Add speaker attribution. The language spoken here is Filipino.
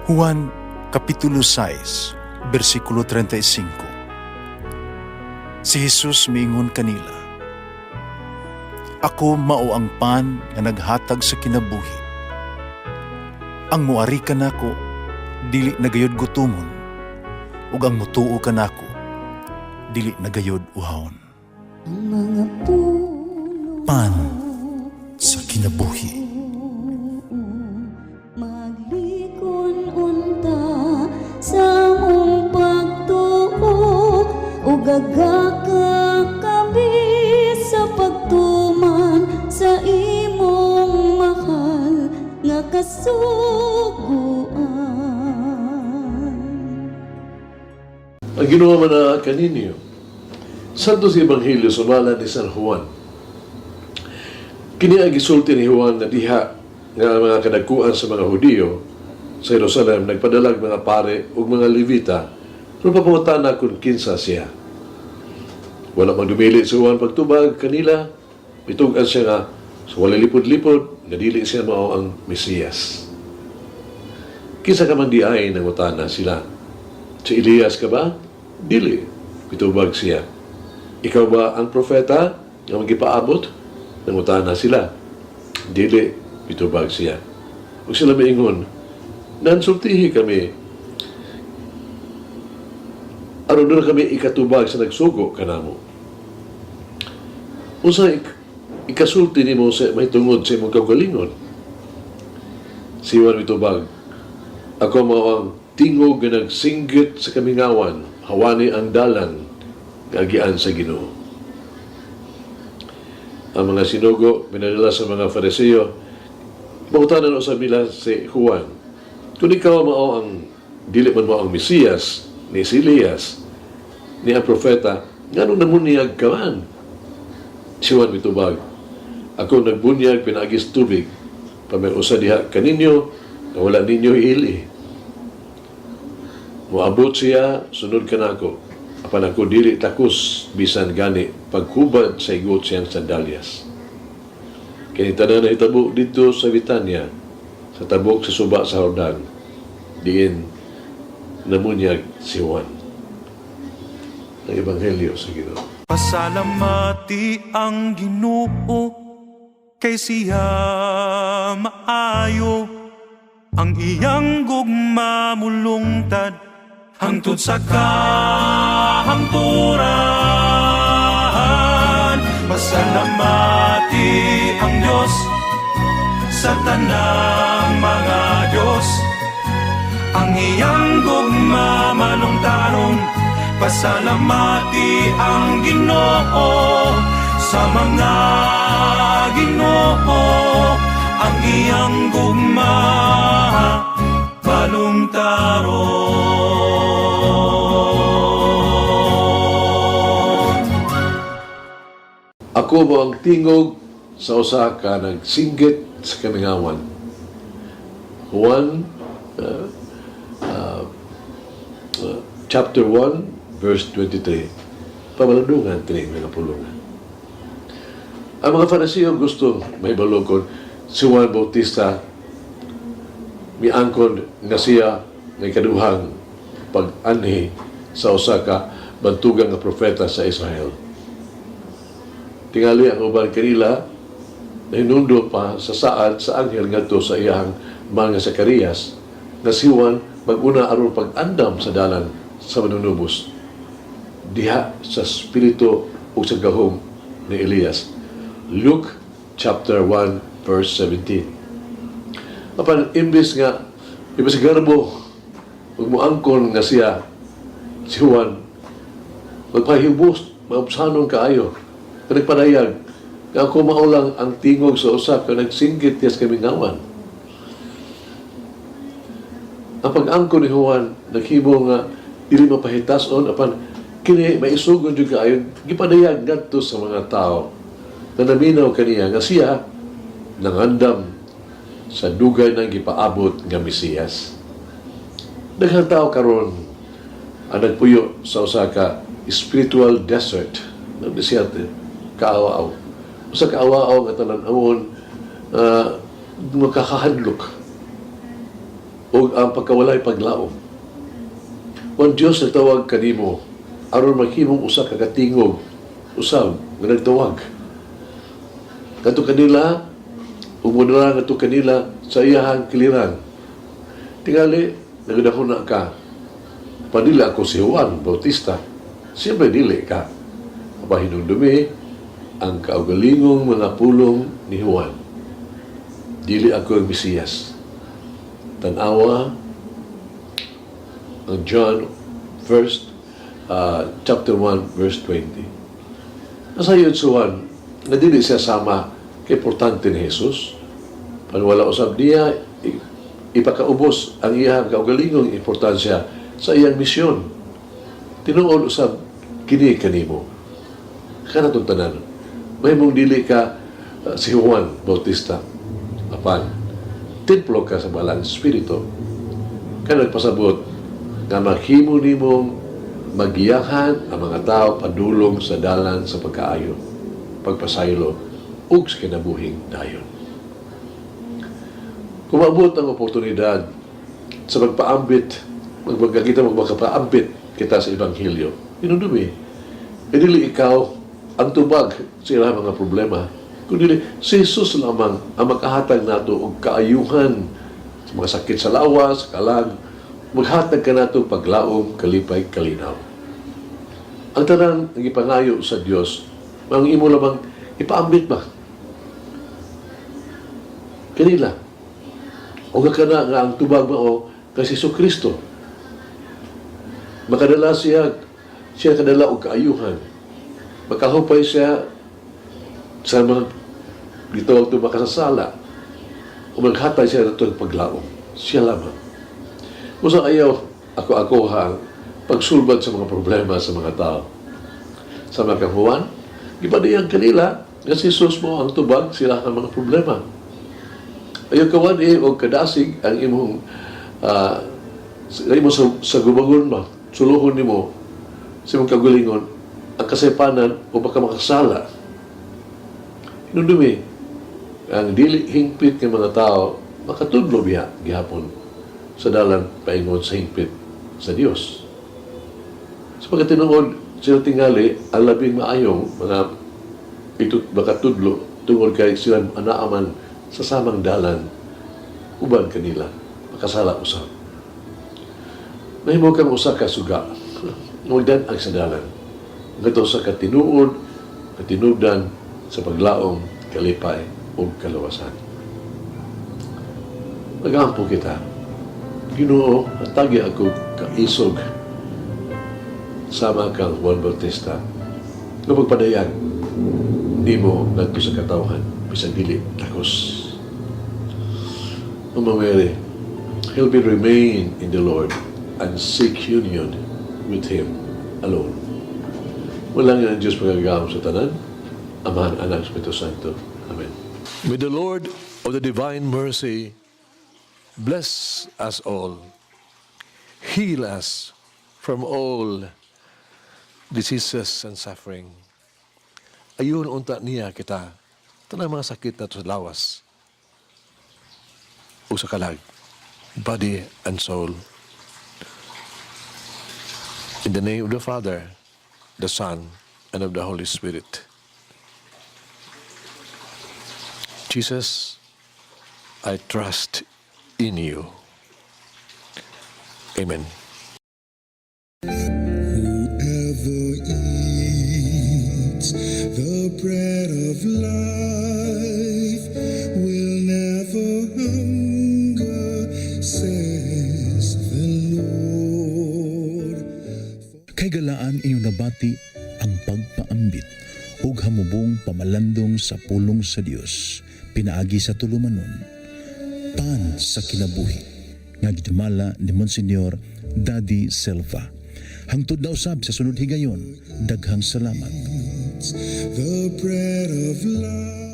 Speaker 1: Juan Kapitulo 6, versikulo 35. Si Jesus miingon kanila, "Ako mao ang pan nga naghatag sa kinabuhi. Ang muari kanako dili nagayod gutomon, ug ang mutuo kanako dili nagayod uhawon."
Speaker 2: Ang mga puno
Speaker 1: Pan sa kinabuhi.
Speaker 2: maglikon unta sa mong pagtuo ug gagaka kami sa pagtuman sa imong mahal nga kasuguan.
Speaker 3: Ang ginawa man na kaninyo, Santo sa Ebanghelyo sumala ni San Juan. Kini ang gisulti ni Juan na diha nga mga kadagkuan sa mga Hudiyo sa Jerusalem nagpadalag mga pare ug mga Levita kung papangutana kung kinsa siya. Wala mang dumili si Juan pagtubag kanila, pitugan siya nga sa wala lipod-lipod nga dili siya mao ang Mesiyas. Kinsa ka man di ay nangutana sila. Si Elias ka ba? Dili. Pitubag siya. Ikaw ba ang propeta nga magipaabot? Nangutana sila. Dili. Pitubag siya. Huwag sila maingon, nansultihi kami. Aron doon kami ikatubag sa nagsugo kanamo. Unsa ikasulti ni mo sa may tungod sa imong kaugalingon? Siwan mitubag, ako mao ang tingog nga nagsinggit sa kamingawan, hawani ang dalan gagian sa Ginoo. Ang mga sinugo pinadala sa mga Fariseo, mangutanan sa nila si Juan, kung ikaw mao ang dili man mao ang Mesiyas, ni si Elias, ni ang propeta, ngano namunyag ka man? Si Juan mitubag, ako nagbunyag pinagis tubig, pamiusa diha kaninyo, na wala ninyo ili. Moabot siya, sunod ka na ako. Apan ako dili takos, bisan gani, paghubad sa igot siyang sandalyas. Kaya tanan na hitabo dito sa Betania, sa tabok sa suba sa Jordan, diin namunyag si Juan. Ang Ebanghelyo sa Ginoo.
Speaker 4: Pasalamati ang Ginoo kay siya maayo, ang iyang gugma mulungtad hangtod sa kahangturan. Pasalamati ang Diyos sa tanang mga Diyos, ang iyang gugma malungtaron. Pasalamati ang Ginoo sa mga Ginoo, ang iyang gugma malungtaron.
Speaker 3: Ako mo ang tingog sa usa ka nagsinggit sa kamingawan. Juan chapter 1 verse 23. Pamalandungan tining mga pulungan. Ang mga Fariseo gusto may balokon si Juan Bautista miangkon nga siya ng kaduhang pag-anhi sa usa ka bantugang nga propeta sa Israel. Tingali ang uban kanila na hinundo pa sa saad sa anghel ngadto sa iyang mga Zacarias na si Juan mag-una aron pag-andam sa dalan sa manunubos diha sa spirito o sa gahom ni Elias. Luke chapter 1 verse 17. Apan imbes nga imbes garbo ug moangkon nga siya si Juan magpahibos maubsanon kaayo nagpadayag nga ako maulang ang tingog sa usa ka nagsinggit yes kamingawan. Ang pag-angkon ni Juan naghimo nga dili mapahitason apan kini maisugon jud kaayo gipadayag ngadto sa mga tao na naminaw kaniya nga siya nangandam sa dugay ng gipaabot nga Mesiyas. Daghang tao karon ang nagpuyo sa usa ka spiritual desert na desierto kaawaw. Usa ka awaw nga tanan-awon makakahadlok o ang pagkawalay paglaom. Ang Diyos nagtawag kanimo aron maghimong usa ka katingog usab nga nagtawag. Kadto kanila umudra kadto kanila sa iyahang kiliran. Tingali nagdahon na ka. Padili ako si Juan Bautista. Siyempre dili ka. Mapahinumdumi ang kaugalingong mga pulong ni Juan. Dili ako ang Mesiyas. Tanawa ang John chapter 1 verse 20. Nasa yun si Juan na dili siya sama kay importante ni Jesus. Panwala usab niya ipakaubos ang iyang kaugalingong importansya sa iyang misyon. Tinuod usab kini kanimo. Kana tong tanan. May mong dili ka si Juan Bautista. Apan templo ka sa balang espiritu. Kana nagpasabot nga maghimo nimong magiyahan ang mga tao padulong sa dalan sa pagkaayo, pagpasaylo ug sa kinabuhing dayon. Kung maabot ang oportunidad sa magpaambit, magpaambit kita sa Ebanghelyo, inundumi, dili ikaw ang tubag sa ilang mga problema, kundi si Jesus lamang ang makahatag nato og kaayuhan sa mga sakit sa lawas, kalag, maghatag ka nato paglaom, kalipay, kalinaw. Ang tanan ng ipangayo sa Dios, ang imo lamang ipaambit ba? Kanila. O ka na nga ang tubag mo kasi Kristo. Makadala siya kadala og kaayuhan. Makahupay siya sa mga gitawag ito makasasala. O maghatay siya nato ng paglaom. Siya lamang. Kung ayaw, ako hang pagsulbad sa mga problema sa mga tao. Sa mga kahuan, ipadiyang kanila na si Jesus mo ang tubag sila ang mga problema. Ayaw kawan o kadasig ang imong sa gubangon mo, suluhon ni mo sa imong kagulingon ang kasaypanan o baka makasala. Hinundumi, ang dili hingpit ng mga tao makatudlo biya gihapon sa dalan paingon sa hingpit sa Dios. Sa pagkatinuod, sila tingali ang labing maayong mga makatudlo tungod kay sila anaaman sa samang dalan uban kanila makasala usab. Mahimo kang usa ka suga magdan ang sa dalan ngadto sa katinuod katinubdan sa paglaom kalipay ug kalawasan. Nagampo kita Ginoo hatagi ako kaisog sama kang Juan Bautista nga magpadayag nimo ngadto sa katawhan bisan dili takos. Mama Mary, help me remain in the Lord and seek union with Him alone. Walang ang Diyos pagkagawang sa tanan, Amahan, Anak, Espiritu Santo. Amen. May the Lord of the divine mercy bless us all, heal us from all diseases and suffering. Ayun unta niya kita, tanang mga sakit na sa lawas, o sa kalag, body and soul. In the name of the Father, the Son, and of the Holy Spirit. Jesus, I trust in you. Amen.
Speaker 5: Whoever eats the bread of life will never hunger, says the Lord.
Speaker 6: Kay galaan inyong nabati ang pagpaambit ug hamubong pamalandong sa pulong sa Dios pinaagi sa tulumanon pan sa kinabuhi nga gidumala ni Monsignor Daddy Silva. Hangtod na usab sa sunod higayon, daghang salamat.
Speaker 5: The bread of life.